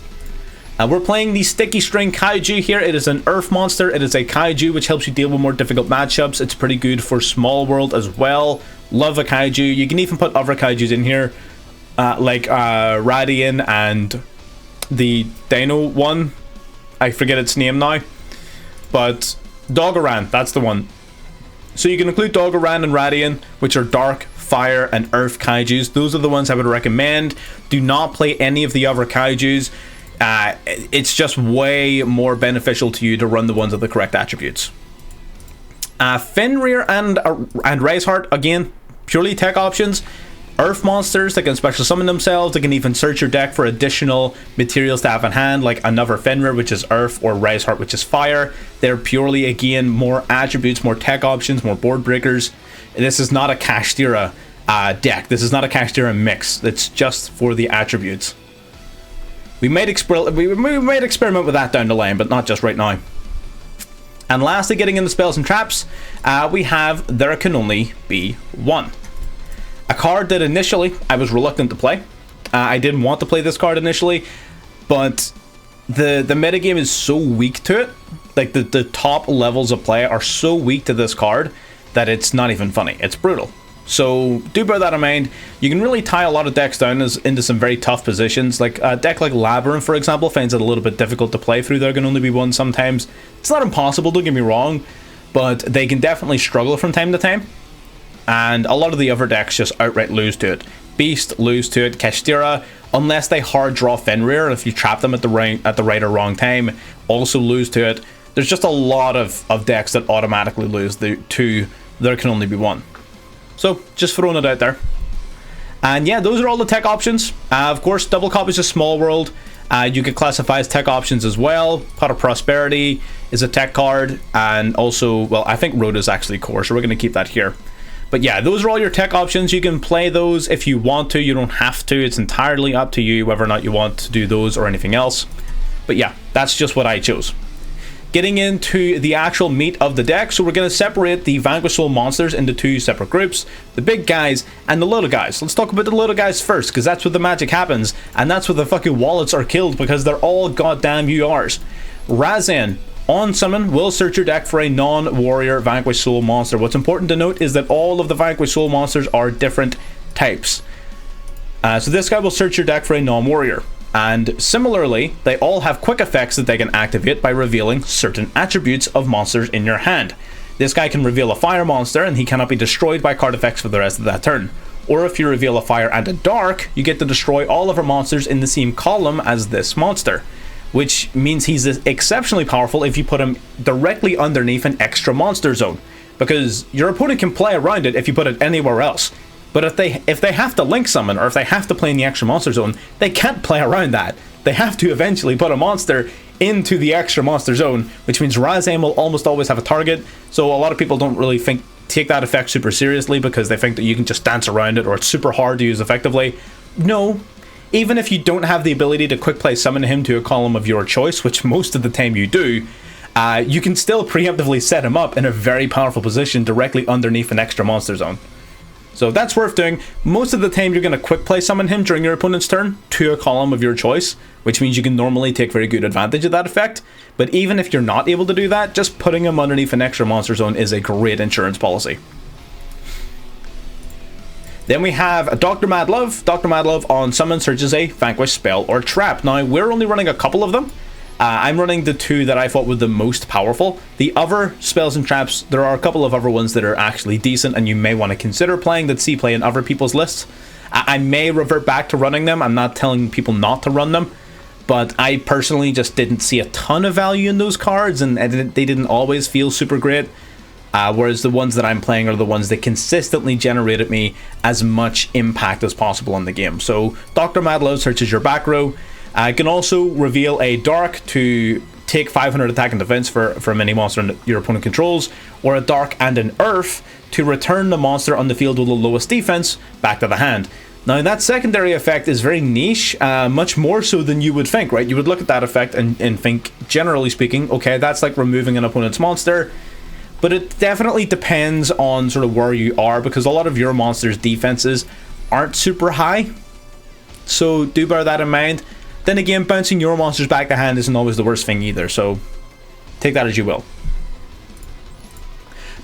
Speaker 1: We're playing the Sticky String Kaiju here. It is an earth monster. It is a Kaiju, which helps you deal with more difficult matchups. It's pretty good for Small World as well. Love a Kaiju. You can even put other Kaijus in here, like Radian and the Dino one. I forget its name now. But Dogoran, that's the one. So you can include Dogoran and Radian, which are dark, fire, and earth Kaijus. Those are the ones I would recommend. Do not play any of the other Kaijus. It's just way more beneficial to you to run the ones with the correct attributes. Fenrir and Razeheart, again, purely tech options. Earth monsters that can special summon themselves. They can even search your deck for additional materials to have in hand, like another Fenrir, which is earth, or Razeheart, which is fire. They're purely, again, more attributes, more tech options, more board breakers. This is not a Kashtira deck. This is not a Kashtira mix. It's just for the attributes. We might experiment with that down the line, but not just right now. And lastly, getting into spells and traps, we have There Can Only Be One. A card that initially I was reluctant to play. I didn't want to play this card initially, but the metagame is so weak to it. Like the top levels of play are so weak to this card that it's not even funny. It's brutal. So do bear that in mind. You can really tie a lot of decks down into some very tough positions. Like a deck like Labyrinth, for example, finds it a little bit difficult to play through. There Can Only Be One sometimes. It's not impossible, don't get me wrong, but they can definitely struggle from time to time. And a lot of the other decks just outright lose to it. Beast lose to it. Kashtira, unless they hard draw Fenrir, if you trap them at the right or wrong time, also lose to it. There's just a lot of decks that automatically lose to There Can Only Be One. So, just throwing it out there. And yeah, those are all the tech options. Of course, double copies of Small World. You could classify as tech options as well. Pot of Prosperity is a tech card. And also, well, I think Road is actually core, so we're going to keep that here. But yeah, those are all your tech options. You can play those if you want to. You don't have to. It's entirely up to you whether or not you want to do those or anything else. But yeah, that's just what I chose. Getting into the actual meat of the deck, so we're going to separate the Vanquish Soul monsters into 2 separate groups, the big guys and the little guys. Let's talk about the little guys first, because that's where the magic happens, and that's where the fucking wallets are killed, because they're all goddamn URs. Razan, on summon, will search your deck for a non-warrior Vanquish Soul monster. What's important to note is that all of the Vanquish Soul monsters are different types. So this guy will search your deck for a non-warrior. And similarly, they all have quick effects that they can activate by revealing certain attributes of monsters in your hand. This guy can reveal a fire monster, and he cannot be destroyed by card effects for the rest of that turn. Or if you reveal a fire and a dark, you get to destroy all of our monsters in the same column as this monster, which means he's exceptionally powerful if you put him directly underneath an extra monster zone, because your opponent can play around it if you put it anywhere else. But if they have to link summon, or if they have to play in the extra monster zone, they can't play around that. They have to eventually put a monster into the extra monster zone, which means Razam will almost always have a target. So a lot of people don't really take that effect super seriously, because they think that you can just dance around it, or it's super hard to use effectively. No, even if you don't have the ability to quick play summon him to a column of your choice, which most of the time you do, you can still preemptively set him up in a very powerful position directly underneath an extra monster zone. So that's worth doing. Most of the time you're going to quick play summon him during your opponent's turn to a column of your choice, which means you can normally take very good advantage of that effect. But even if you're not able to do that, just putting him underneath an extra monster zone is a great insurance policy. Then we have Dr. Madlove. Dr. Madlove on summon searches a Vanquish spell or trap. Now, we're only running a couple of them. I'm running the two that I thought were the most powerful. The other spells and traps, there are a couple of other ones that are actually decent and you may want to consider playing, that see play in other people's lists. I may revert back to running them. I'm not telling people not to run them, but I personally just didn't see a ton of value in those cards, and they didn't always feel super great. Whereas the ones that I'm playing are the ones that consistently generated me as much impact as possible on the game. So Dr. Madlove searches your back row. Can also reveal a dark to take 500 attack and defense from any monster your opponent controls, or a dark and an earth to return the monster on the field with the lowest defense back to the hand. Now that secondary effect is very niche, much more so than you would think, right? You would look at that effect and think, generally speaking, okay, that's like removing an opponent's monster. But it definitely depends on sort of where you are, because a lot of your monster's defenses aren't super high. So do bear that in mind. Then again, bouncing your monsters back to hand isn't always the worst thing either, so take that as you will.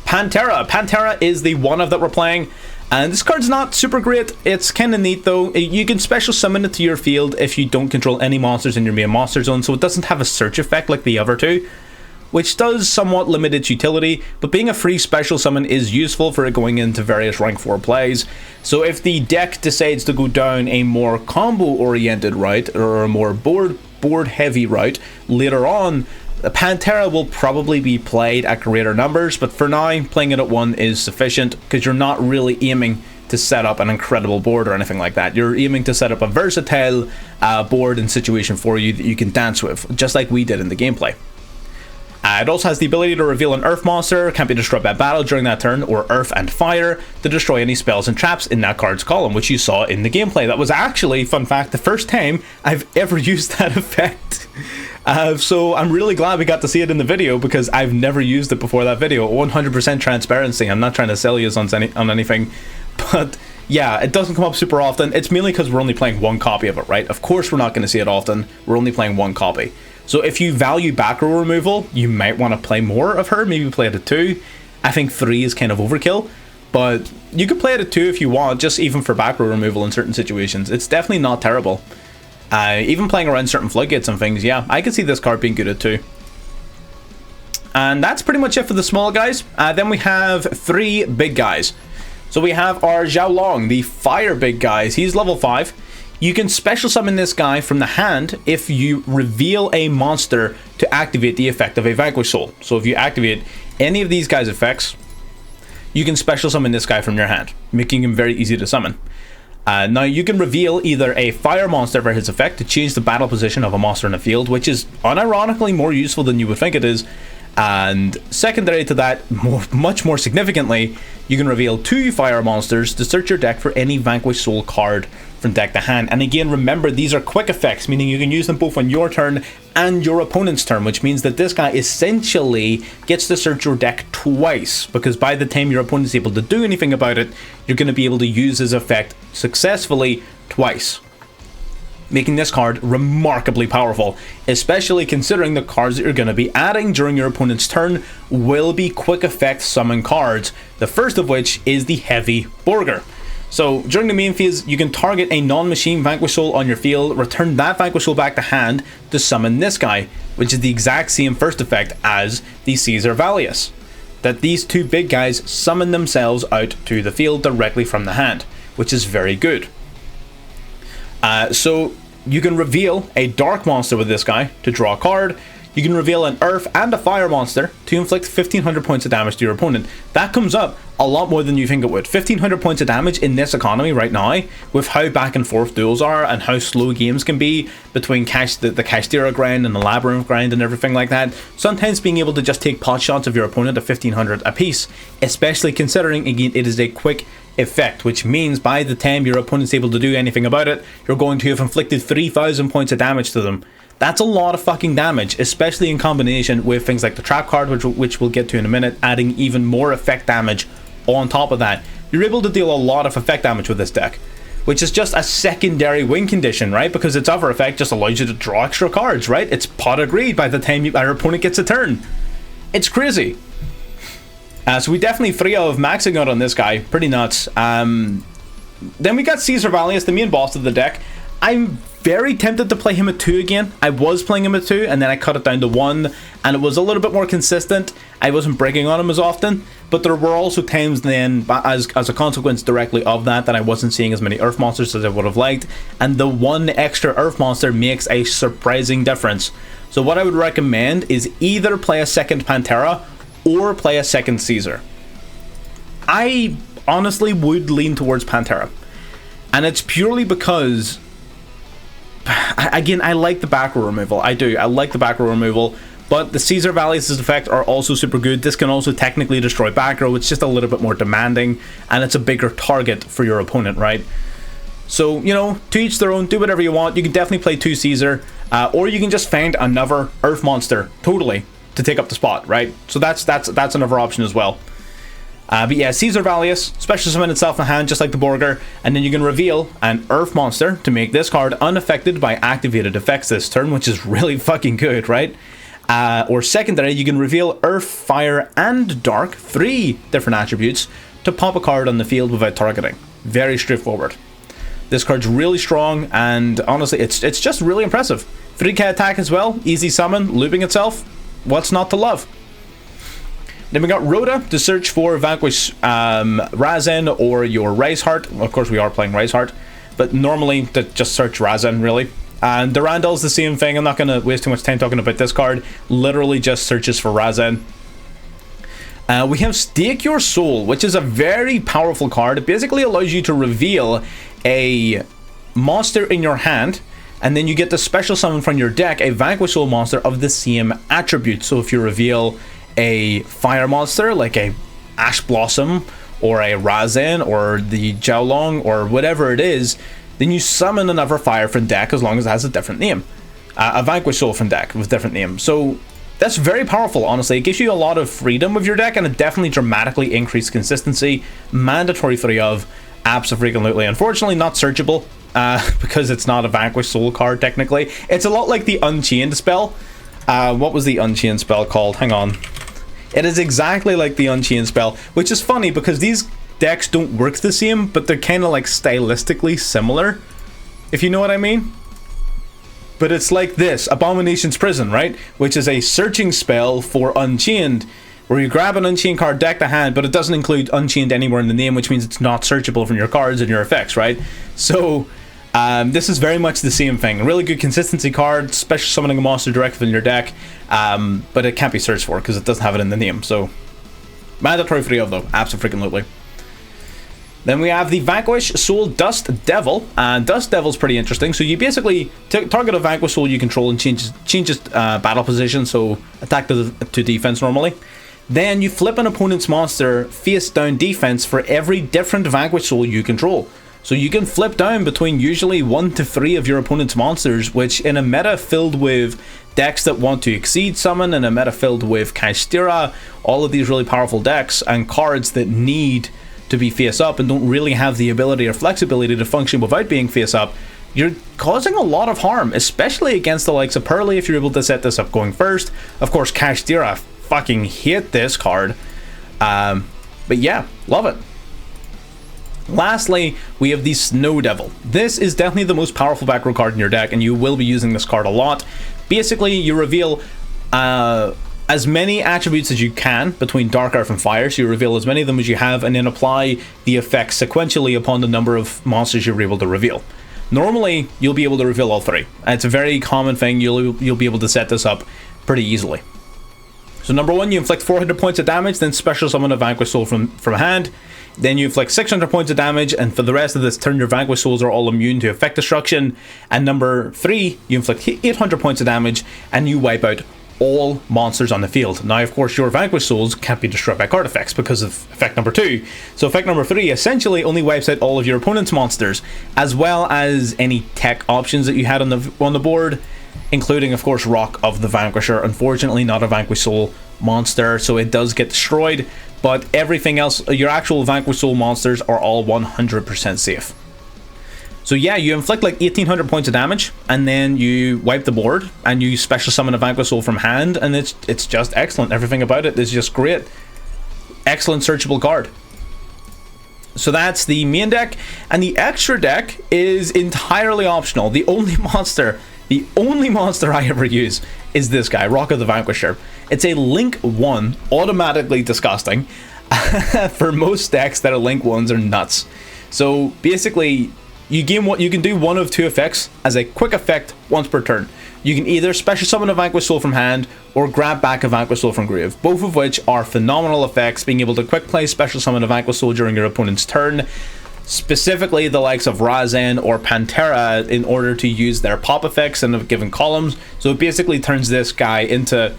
Speaker 1: Pantera. Pantera is the one-of that we're playing, and this card's not super great. It's kind of neat though. You can special summon it to your field if you don't control any monsters in your main monster zone, so it doesn't have a search effect like the other two, which does somewhat limit its utility, but being a free special summon is useful for it going into various rank 4 plays. So if the deck decides to go down a more combo-oriented route, or a more board-heavy route later on, the Pantera will probably be played at greater numbers, but for now, playing it at 1 is sufficient, because you're not really aiming to set up an incredible board or anything like that. You're aiming to set up a versatile board and situation for you that you can dance with, just like we did in the gameplay. It also has the ability to reveal an earth monster, can't be destroyed by battle during that turn, or earth and fire to destroy any spells and traps in that card's column, which you saw in the gameplay. That was actually, fun fact, the first time I've ever used that effect. So I'm really glad we got to see it in the video, because I've never used it before that video. 100% transparency. I'm not trying to sell you on anything, but yeah, it doesn't come up super often. It's mainly because we're only playing one copy of it, right? Of course we're not going to see it often. We're only playing one copy. So if you value back row removal, you might want to play more of her. Maybe play it at 2. I think 3 is kind of overkill, but you could play it at 2 if you want, just even for back row removal in certain situations. It's definitely not terrible. Even playing around certain floodgates and things, yeah, I could see this card being good at 2. And that's pretty much it for the small guys. Then we have 3 big guys. So we have our Zhao Long, the fire big guys. He's level 5. You can special summon this guy from the hand if you reveal a monster to activate the effect of a Vanquish Soul. So if you activate any of these guys' effects, you can special summon this guy from your hand, making him very easy to summon. Now you can reveal either a fire monster for his effect to change the battle position of a monster in the field, which is unironically more useful than you would think it is. And secondary to that, much more significantly, you can reveal 2 fire monsters to search your deck for any Vanquish Soul card from deck to hand. And again, remember, these are quick effects, meaning you can use them both on your turn and your opponent's turn, which means that this guy essentially gets to search your deck twice, because by the time your opponent is able to do anything about it, you're going to be able to use his effect successfully twice, making this card remarkably powerful, especially considering the cards that you're going to be adding during your opponent's turn will be quick effect summon cards, the first of which is the Heavy Borger. So during the main phase, you can target a non-machine Vanquish Soul on your field, return that Vanquish Soul back to hand to summon this guy, which is the exact same first effect as the Caesar Valius. That these 2 big guys summon themselves out to the field directly from the hand, which is very good. So you can reveal a dark monster with this guy to draw a card. You can reveal an earth and a fire monster to inflict 1500 points of damage to your opponent. That comes up a lot more than you think it would. 1500 points of damage in this economy right now, with how back and forth duels are and how slow games can be between the Kashtira grind and the Labyrinth grind and everything like that. Sometimes being able to just take pot shots of your opponent at 1500 apiece, especially considering, again, it is a quick effect, which means by the time your opponent's able to do anything about it, you're going to have inflicted 3000 points of damage to them. That's a lot of fucking damage, especially in combination with things like the trap card, which we'll get to in a minute, adding even more effect damage on top of that. You're able to deal a lot of effect damage with this deck, which is just a secondary win condition, right? Because its other effect just allows you to draw extra cards, right? It's pot agreed by the time our opponent gets a turn. It's crazy. So we definitely 3-0 maxing out on this guy. Pretty nuts. Then we got Caesar Valius, the main boss of the deck. I'm very tempted to play him at 2 again. I was playing him at 2 and then I cut it down to 1 and it was a little bit more consistent. I wasn't breaking on him as often, but there were also times then as a consequence directly of that I wasn't seeing as many earth monsters as I would have liked, and the one extra earth monster makes a surprising difference. So what I would recommend is either play a second Pantera or play a second Caesar. I honestly would lean towards Pantera, and it's purely because again, I like the back row removal. I do. I like the back row removal, but the Caesar Valius' effect are also super good. This can also technically destroy back row. It's just a little bit more demanding, and it's a bigger target for your opponent, right? So, you know, to each their own. Do whatever you want. You can definitely play 2 Caesar, or you can just find another earth monster, totally, to take up the spot, right? So that's another option as well. But yeah, Caesar Valius, special summon itself in hand just like the Borger, and then you can reveal an earth monster to make this card unaffected by activated effects this turn, which is really fucking good, right? Or secondary, you can reveal earth, fire, and dark, 3 different attributes, to pop a card on the field without targeting. Very straightforward. This card's really strong, and honestly, it's just really impressive. 3k attack as well, easy summon, looping itself. What's not to love? Then we got Rhoda to search for Vanquish Razen or your Riseheart. Of course, we are playing Riseheart, but normally to just search Razen, really. And Durandal's the same thing. I'm not going to waste too much time talking about this card. Literally just searches for Razen. We have Stake Your Soul, which is a very powerful card. It basically allows you to reveal a monster in your hand, and then you get the special summon from your deck a Vanquish Soul monster of the same attribute. So if you reveal a fire monster like a Ash Blossom or a Razen or the Jiaolong or whatever it is, then you summon another fire from deck as long as it has a different name. A Vanquish Soul from deck with different name. So that's very powerful, honestly. It gives you a lot of freedom with your deck, and it definitely dramatically increased consistency. Mandatory 3 of, absolutely. Unfortunately not searchable, because it's not a Vanquish Soul card technically. It's a lot like the Unchained spell. What was the Unchained spell called? Hang on. It is exactly like the Unchained spell, which is funny because these decks don't work the same, but they're kind of like stylistically similar, if you know what I mean. But it's like this, Abomination's Prison, right? Which is a searching spell for Unchained, where you grab an Unchained card, deck to hand, but it doesn't include Unchained anywhere in the name, which means it's not searchable from your cards and your effects, right? So this is very much the same thing. A really good consistency card, special summoning a monster directly from your deck, but it can't be searched for because it doesn't have it in the name. So mandatory 3 of though, absolutely. Then we have the Vanquish Soul Dust Devil, and Dust Devil's pretty interesting. So you basically target a Vanquish Soul you control and change its battle position, so attack to defense normally. Then you flip an opponent's monster face down defense for every different Vanquish Soul you control. So you can flip down between usually 1 to 3 of your opponent's monsters, which in a meta filled with decks that want to exceed summon, and a meta filled with Kashtira, all of these really powerful decks and cards that need to be face up and don't really have the ability or flexibility to function without being face up, you're causing a lot of harm, especially against the likes of Pearly if you're able to set this up going first. Of course, Kashtira, fucking hate this card. But yeah, love it. Lastly, we have the Snow Devil. This is definitely the most powerful back row card in your deck, and you will be using this card a lot. Basically, you reveal as many attributes as you can between Dark Earth and Fire, so you reveal as many of them as you have, and then apply the effects sequentially upon the number of monsters you're able to reveal. Normally, you'll be able to reveal all three. It's a very common thing. You'll be able to set this up pretty easily. So number 1, you inflict 400 points of damage, then special summon a Vanquished Soul from hand. Then you inflict 600 points of damage, and for the rest of this turn, your Vanquished Souls are all immune to effect destruction. And number 3, you inflict 800 points of damage, and you wipe out all monsters on the field. Now, of course, your Vanquished Souls can't be destroyed by card effects because of effect number 2. So effect number 3 essentially only wipes out all of your opponent's monsters, as well as any tech options that you had on the board, including, of course, Rock of the Vanquisher. Unfortunately, not a Vanquished Soul monster, so it does get destroyed, but everything else, your actual Vanquished Soul monsters, are all 100% safe. So yeah, you inflict like 1800 points of damage, and then you wipe the board, and you special summon a Vanquished Soul from hand, and it's just excellent. Everything about it is just great. Excellent searchable card. So that's the main deck, and the extra deck is entirely optional. The only monster I ever use is this guy, Rock of the Vanquisher. It's a Link 1, automatically disgusting. For most decks that are Link 1s are nuts. So basically, you can do one of 2 effects as a quick effect once per turn. You can either special summon a Vanquished Soul from hand, or grab back a Vanquished Soul from grave, both of which are phenomenal effects, being able to quick play special summon a Vanquished Soul during your opponent's turn. Specifically the likes of Razen or Pantera, in order to use their pop effects in a given columns. So it basically turns this guy into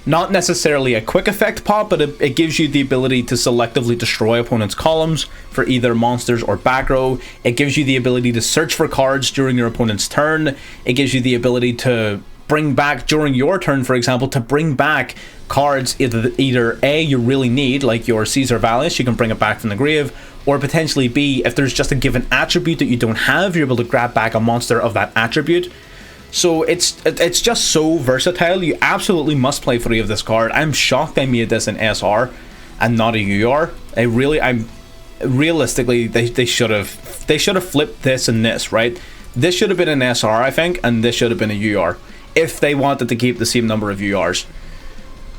Speaker 1: not necessarily a quick effect pop, but it gives you the ability to selectively destroy opponent's columns for either monsters or back row. It gives you the ability to search for cards during your opponent's turn. It gives you the ability to bring back during your turn, for example, to bring back cards either A, you really need, like your Caesar Vallis, you can bring it back from the grave, or potentially B, if there's just a given attribute that you don't have, you're able to grab back a monster of that attribute. So it's just so versatile. You absolutely must play 3 of this card. I'm shocked I made this in SR and not a UR. Realistically, they should have flipped this and this, right? This should have been an SR, I think, and this should have been a UR if they wanted to keep the same number of URs.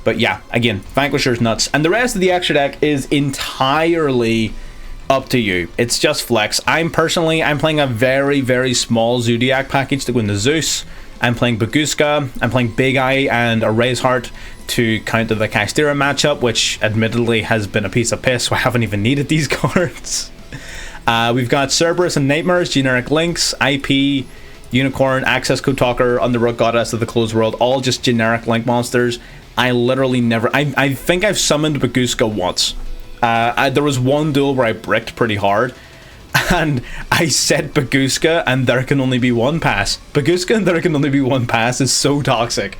Speaker 1: But yeah, again, Vanquisher's nuts. And the rest of the extra deck is entirely up to you. It's just flex. I'm playing a very, very small Zodiac package to go into Zeus. I'm playing Baguska. I'm playing Big Eye and a Raise Heart to counter the Kastira matchup, which admittedly has been a piece of piss, so I haven't even needed these cards. We've got Cerberus and Nightmares, generic links, IP, Unicorn, Access Code Talker, Underworld Goddess of the Closed World, all just generic link monsters. I literally never... I think I've summoned Baguska once. There was one duel where I bricked pretty hard, and I set Baguska and there can only be one pass. Baguska and there can only be one pass is so toxic.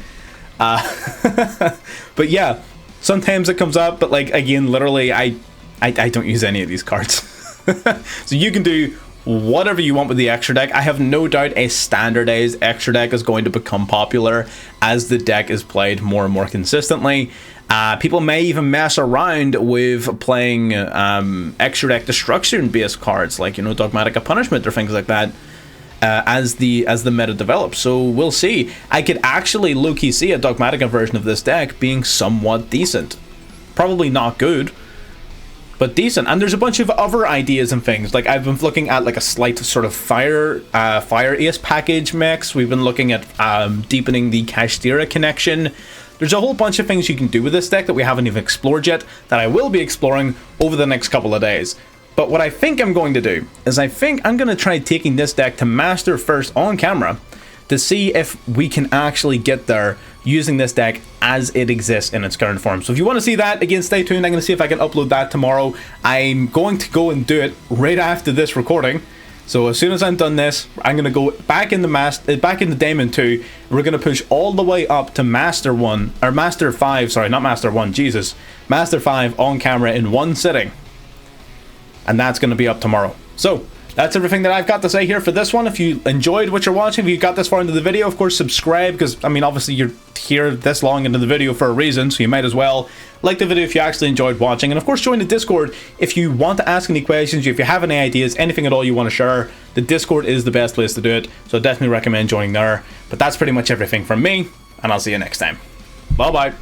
Speaker 1: But yeah, sometimes it comes up, but like, again, literally, I don't use any of these cards. So you can do whatever you want with the extra deck. I have no doubt a standardized extra deck is going to become popular as the deck is played more and more consistently. People may even mess around with playing extra deck destruction based cards like, you know, Dogmatic of Punishment or things like that as the meta develops. So we'll see. I could actually low-key see a Dogmatica version of this deck being somewhat decent. Probably not good, but decent. And there's a bunch of other ideas and things. Like, I've been looking at like a slight sort of fire ace package mix. We've been looking at deepening the Kastira connection. There's a whole bunch of things you can do with this deck that we haven't even explored yet, that I will be exploring over the next couple of days. But what I think I'm going to do is I think I'm going to try taking this deck to Master first on camera to see if we can actually get there using this deck as it exists in its current form. So if you want to see that, again, stay tuned. I'm going to see if I can upload that tomorrow. I'm going to go and do it right after this recording. So as soon as I'm done this, I'm going to go back in the Daemon 2. We're going to push all the way up to Master 1, or Master 5, sorry, not Master 1, Jesus. Master 5 on camera in one sitting. And that's going to be up tomorrow. So that's everything that I've got to say here for this one. If you enjoyed what you're watching, if you got this far into the video, of course, subscribe, because, I mean, obviously you're here this long into the video for a reason, so you might as well like the video if you actually enjoyed watching. And of course, join the Discord if you want to ask any questions, if you have any ideas, anything at all you want to share. The Discord is the best place to do it, so I definitely recommend joining there. But that's pretty much everything from me, and I'll see you next time. Bye-bye.